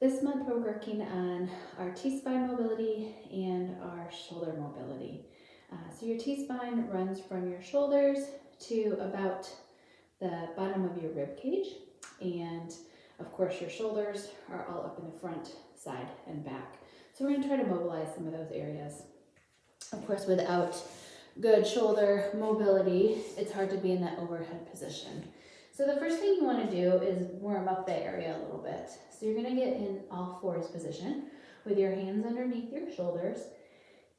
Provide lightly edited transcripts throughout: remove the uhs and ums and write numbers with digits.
This month we're working on our T-spine mobility and our shoulder mobility. So your T-spine runs from your shoulders to about the bottom of your rib cage, and of course your shoulders are all up in the front, side, and back. So we're going to try to mobilize some of those areas. Of course, without good shoulder mobility, it's hard to be in that overhead position. So the first thing you want to do is warm up that area a little bit. So you're going to get in all fours position with your hands underneath your shoulders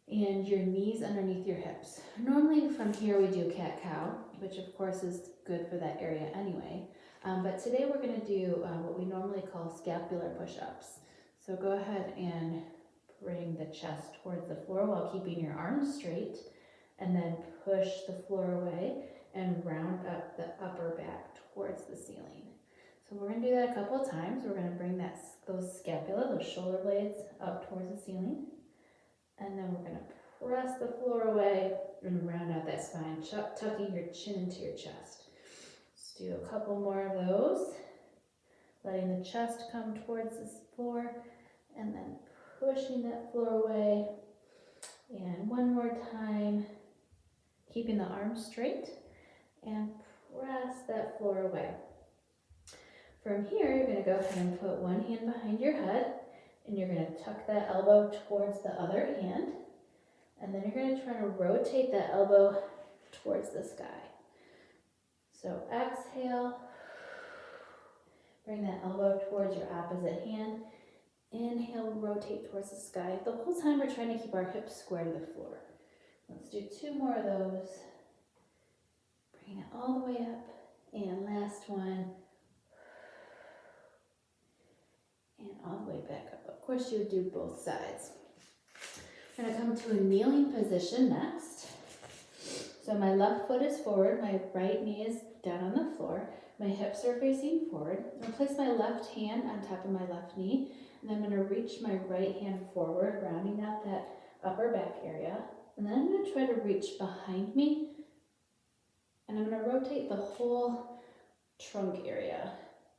and your knees underneath your hips. Normally from here we do cat-cow, which of course is good for that area anyway. But today we're going to do what we normally call scapular push-ups. So go ahead and bring the chest towards the floor while keeping your arms straight, and then push the floor away and round up the upper back towards the ceiling. So we're going to do that a couple of times. We're going to bring those scapula, those shoulder blades, up towards the ceiling, and then we're going to press the floor away and round out that spine, tucking your chin into your chest. Let's do a couple more of those, letting the chest come towards the floor, and then pushing that floor away. And one more time, keeping the arms straight, and press that floor away. From here, you're going to go ahead and put one hand behind your head, and you're going to tuck that elbow towards the other hand, and then you're going to try to rotate that elbow towards the sky. So exhale, bring that elbow towards your opposite hand. Inhale, rotate towards the sky. The whole time we're trying to keep our hips square to the floor. Let's do two more of those. Bring it all the way up. And last one. And all the way back up. Of course, you would do both sides. We're going to come to a kneeling position next. So my left foot is forward. My right knee is down on the floor. My hips are facing forward. I'm going to place my left hand on top of my left knee. And I'm going to reach my right hand forward, rounding out that upper back area. And then I'm going to try to reach behind me. And I'm going to rotate the whole trunk area.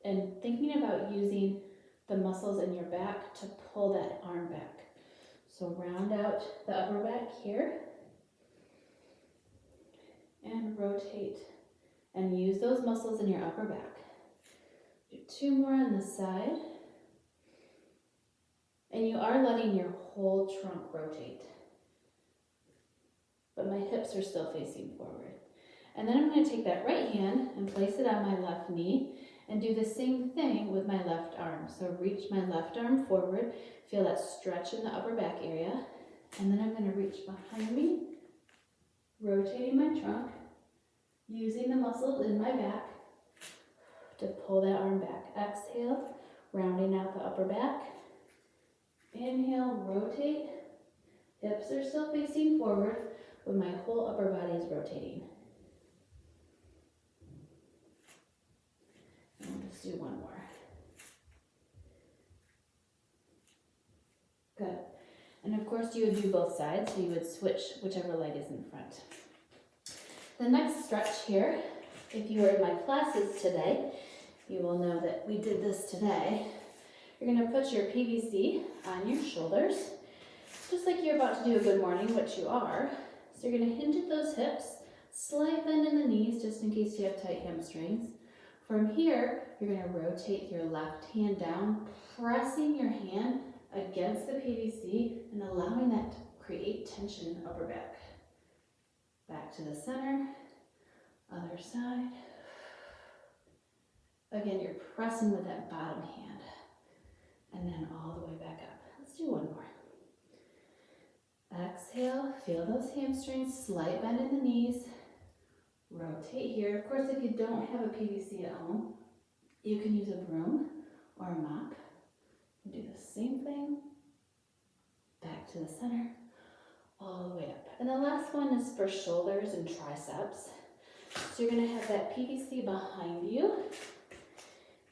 And thinking about using the muscles in your back to pull that arm back. So round out the upper back here. And rotate. And use those muscles in your upper back. Do two more on this side. And you are letting your whole trunk rotate. But my hips are still facing forward. And then I'm going to take that right hand and place it on my left knee and do the same thing with my left arm. So reach my left arm forward, feel that stretch in the upper back area. And then I'm going to reach behind me, rotating my trunk, using the muscles in my back to pull that arm back. Exhale, rounding out the upper back. Inhale, rotate. Hips are still facing forward, but my whole upper body is rotating. And we'll just do one more. Good. And of course you would do both sides, so you would switch whichever leg is in front. The next stretch here, if you were in my classes today, you will know that we did this today. You're going to put your PVC on your shoulders, just like you're about to do a good morning, which you are. So you're going to hinge at those hips, slight bend in the knees, just in case you have tight hamstrings. From here, you're going to rotate your left hand down, pressing your hand against the PVC and allowing that to create tension upper back. Back to the center, other side. Again, you're pressing with that bottom hand. And then all the way back up. Let's do one more. Exhale, feel those hamstrings, slight bend in the knees. Rotate here. Of course, if you don't have a PVC at home, you can use a broom or a mop. And do the same thing. Back to the center, all the way up. And the last one is for shoulders and triceps. So you're going to have that PVC behind you.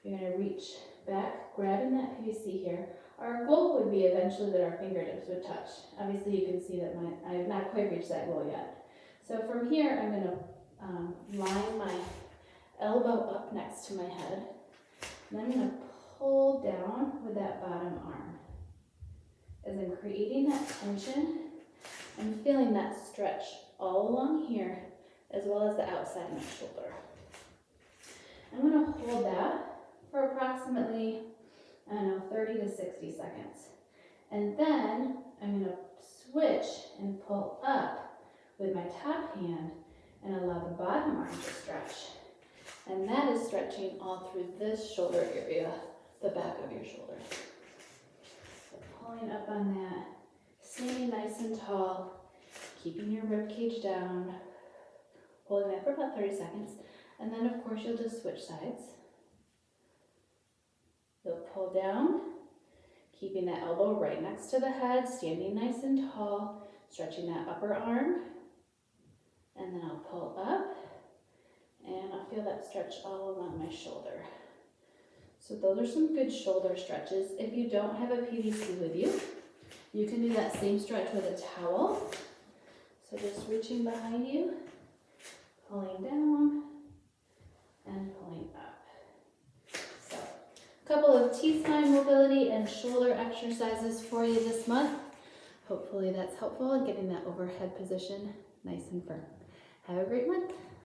You're going to reach back, grabbing that PVC here. Our goal would be eventually that our fingertips would touch. Obviously you can see that I have not quite reached that goal yet. So from here I'm going to line my elbow up next to my head. And I'm going to pull down with that bottom arm. As I'm creating that tension, I'm feeling that stretch all along here, as well as the outside of my shoulder. I'm going to hold that for approximately, 30 to 60 seconds. And then I'm going to switch and pull up with my top hand and allow the bottom arm to stretch. And that is stretching all through this shoulder area, the back of your shoulder. So pulling up on that, standing nice and tall, keeping your rib cage down, holding that for about 30 seconds. And then of course you'll just switch sides. You'll pull down, keeping that elbow right next to the head, standing nice and tall, stretching that upper arm. And then I'll pull up, and I'll feel that stretch all along my shoulder. So those are some good shoulder stretches. If you don't have a PVC with you, you can do that same stretch with a towel. So just reaching behind you, pulling down, and pulling up. So a couple of T-spine mobility and shoulder exercises for you this month. Hopefully that's helpful in getting that overhead position nice and firm. Have a great month.